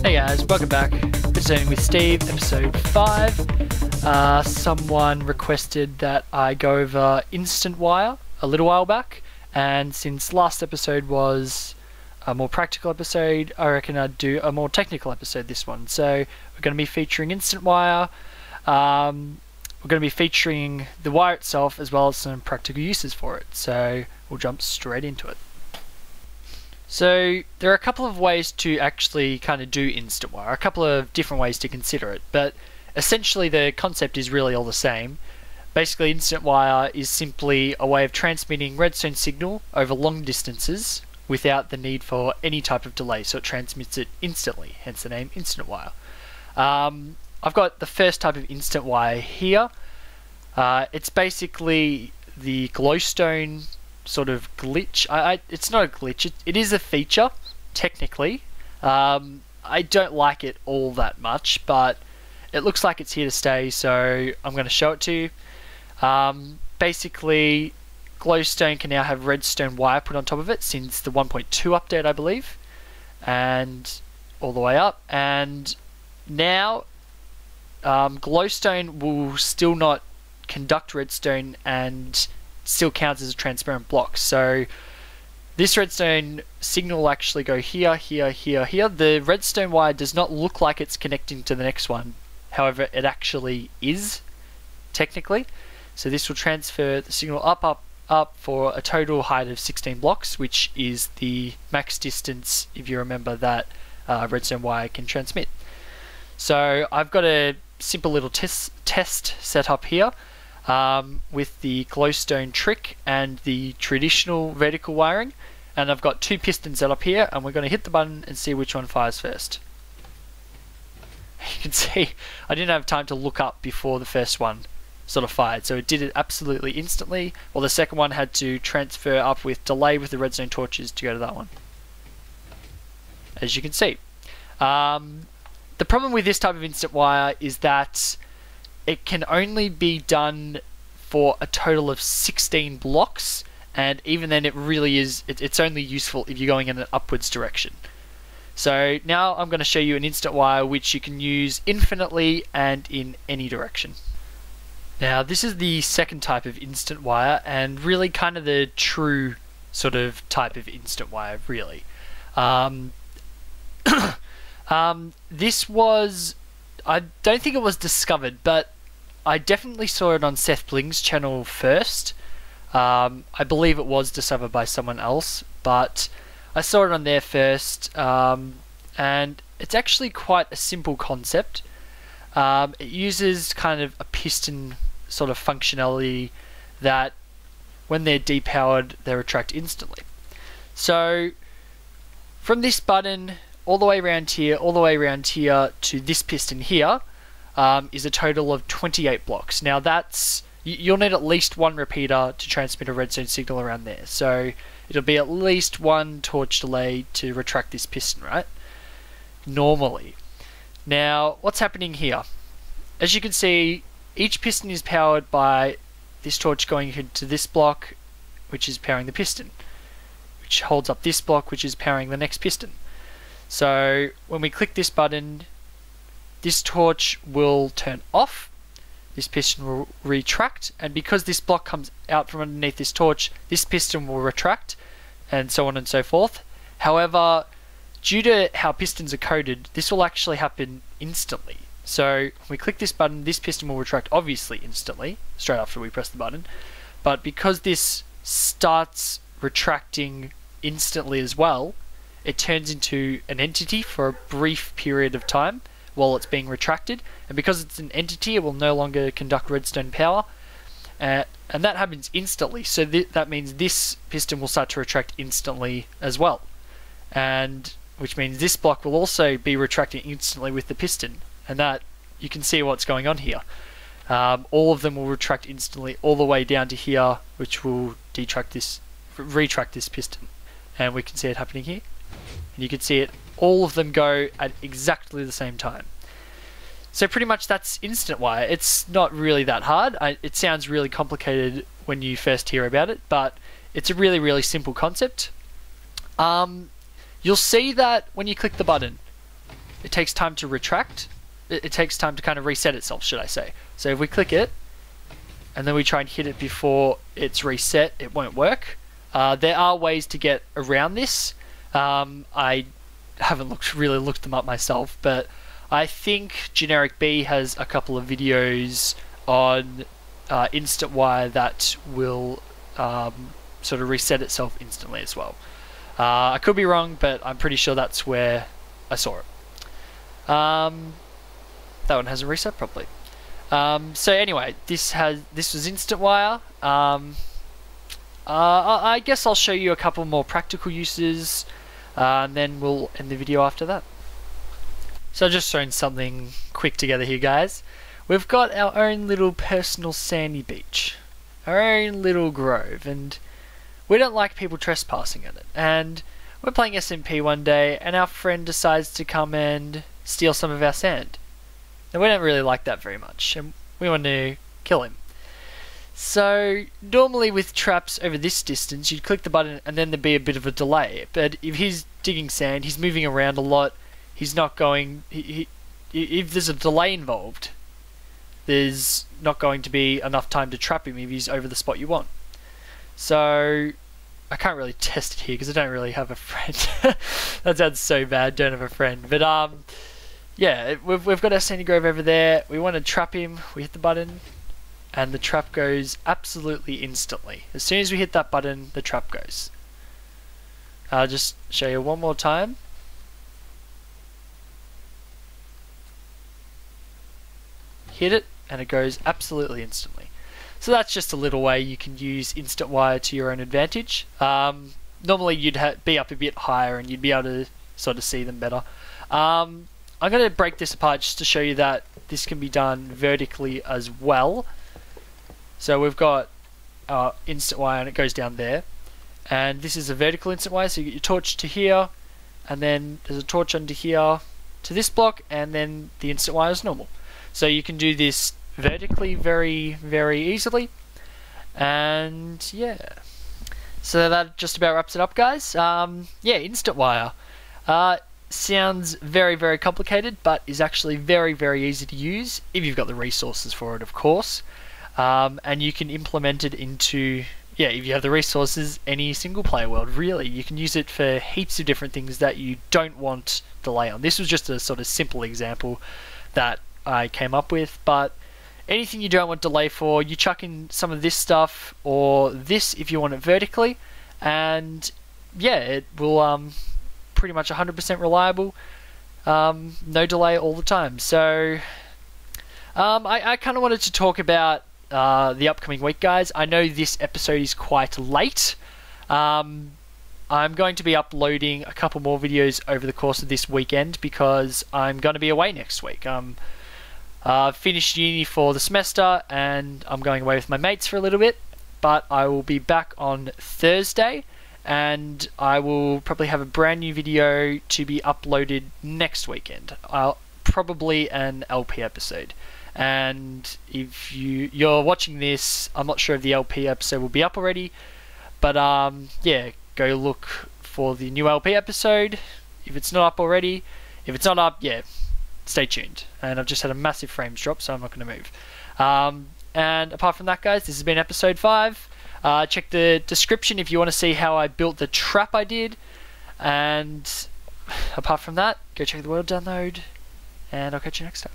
Hey guys, welcome back. Redstoning with Steve, episode 5. Someone requested that I go over Instantwire a little while back, and since last episode was a more practical episode, I reckon I'd do a more technical episode this one. So we're going to be featuring Instantwire. We're going to be featuring the wire itself as well as some practical uses for it. So we'll jump straight into it. So there are a couple of ways to actually kind of do Instantwire, a couple of different ways to consider it, but essentially the concept is really all the same. Basically, Instantwire is simply a way of transmitting redstone signal over long distances without the need for any type of delay, so it transmits it instantly, hence the name Instantwire. I've got the first type of Instantwire here. It's basically the Glowstone sort of glitch. It's not a glitch, it is a feature, technically. I don't like it all that much, but it looks like it's here to stay, so I'm going to show it to you. Basically, Glowstone can now have redstone wire put on top of it since the 1.2 update, I believe, and all the way up. And now, Glowstone will still not conduct redstone and still counts as a transparent block. So this redstone signal will actually go here, here, here, here. The redstone wire does not look like it's connecting to the next one. However, it actually is, technically. So this will transfer the signal up, up, up for a total height of 16 blocks, which is the max distance, if you remember, that redstone wire can transmit. So I've got a simple little test set up here. With the glowstone trick and the traditional vertical wiring, and I've got two pistons set up here, and we're going to hit the button and see which one fires first. You can see I didn't have time to look up before the first one sort of fired, so it did it absolutely instantly, while the second one had to transfer up with delay with the redstone torches to go to that one, as you can see. The problem with this type of instant wire is that it can only be done for a total of 16 blocks, and even then it really is, it's only useful if you're going in an upwards direction. So now I'm going to show you an instant wire which you can use infinitely and in any direction. Now this is the second type of instant wire, and really kind of the true sort of type of instant wire, really. This was, I don't think it was discovered, but I definitely saw it on Seth Bling's channel first. I believe it was discovered by someone else, but I saw it on there first, and it's actually quite a simple concept. It uses kind of a piston sort of functionality that when they're depowered, they retract instantly. So from this button all the way around here, all the way around here to this piston here, is a total of 28 blocks. Now that's, you'll need at least one repeater to transmit a redstone signal around there. So it'll be at least one torch delay to retract this piston, right? Normally. Now what's happening here? As you can see, each piston is powered by this torch going into this block, which is powering the piston, which holds up this block, which is powering the next piston. So when we click this button, this torch will turn off, this piston will retract, and because this block comes out from underneath this torch, this piston will retract, and so on and so forth. However, due to how pistons are coded, this will actually happen instantly. So when we click this button, this piston will retract obviously instantly, straight after we press the button, but because this starts retracting instantly as well, it turns into an entity for a brief period of time while it's being retracted, and because it's an entity, it will no longer conduct redstone power, and that happens instantly. So that means this piston will start to retract instantly as well, and which means this block will also be retracting instantly with the piston, and that you can see what's going on here. All of them will retract instantly all the way down to here, which will retract this piston, and we can see it happening here, and you can see it, all of them go at exactly the same time. So pretty much that's instant wire. It's not really that hard. It sounds really complicated when you first hear about it, but it's a really, really simple concept. You'll see that when you click the button, it takes time to retract. It takes time to kind of reset itself, should I say. So if we click it, and then we try and hit it before it's reset, it won't work. There are ways to get around this. I haven't really looked them up myself, but I think Generic B has a couple of videos on Instantwire that will sort of reset itself instantly as well. I could be wrong, but I'm pretty sure that's where I saw it. That one hasn't reset properly. So anyway, this was Instantwire. I guess I'll show you a couple more practical uses, and then we'll end the video after that. So I've just thrown something quick together here, guys. We've got our own little personal sandy beach, our own little grove, and we don't like people trespassing in it. And we're playing SMP one day, and our friend decides to come and steal some of our sand. And we don't really like that very much, and we want to kill him. So normally with traps over this distance, you'd click the button and then there'd be a bit of a delay. But if he's digging sand, he's moving around a lot, he's not going... if there's a delay involved, there's not going to be enough time to trap him if he's over the spot you want. So I can't really test it here because I don't really have a friend. That sounds so bad, don't have a friend. But yeah, we've got our sandy grove over there. We want to trap him. We hit the button and the trap goes absolutely instantly. As soon as we hit that button, the trap goes. I'll just show you one more time. Hit it and it goes absolutely instantly. So that's just a little way you can use Instantwire to your own advantage. Normally you'd be up a bit higher and you'd be able to sort of see them better. I'm going to break this apart just to show you that this can be done vertically as well. So we've got Instantwire and it goes down there. And this is a vertical Instantwire, so you get your torch to here, and then there's a torch under here to this block, and then the Instantwire is normal. So you can do this vertically very, very easily. And yeah. So that just about wraps it up, guys. Yeah, Instantwire. Sounds very, very complicated, but is actually very, very easy to use if you've got the resources for it, of course. And you can implement it into, yeah, if you have the resources, any single player world, really. You can use it for heaps of different things that you don't want delay on. This was just a sort of simple example that I came up with, but anything you don't want delay for, you chuck in some of this stuff, or this if you want it vertically, and yeah, it will pretty much 100% reliable, no delay all the time. So I kind of wanted to talk about the upcoming week, guys. I know this episode is quite late. I'm going to be uploading a couple more videos over the course of this weekend because I'm going to be away next week. Finished uni for the semester and I'm going away with my mates for a little bit, but I will be back on Thursday and I will probably have a brand new video to be uploaded next weekend. Probably an LP episode. And if you're watching this, I'm not sure if the LP episode will be up already, but yeah, go look for the new LP episode if it's not up already. If it's not up, yeah, stay tuned. And I've just had a massive frames drop, so I'm not going to move. And apart from that, guys, this has been episode 5. Check the description if you want to see how I built the trap I did. And apart from that, go check the world download, and I'll catch you next time.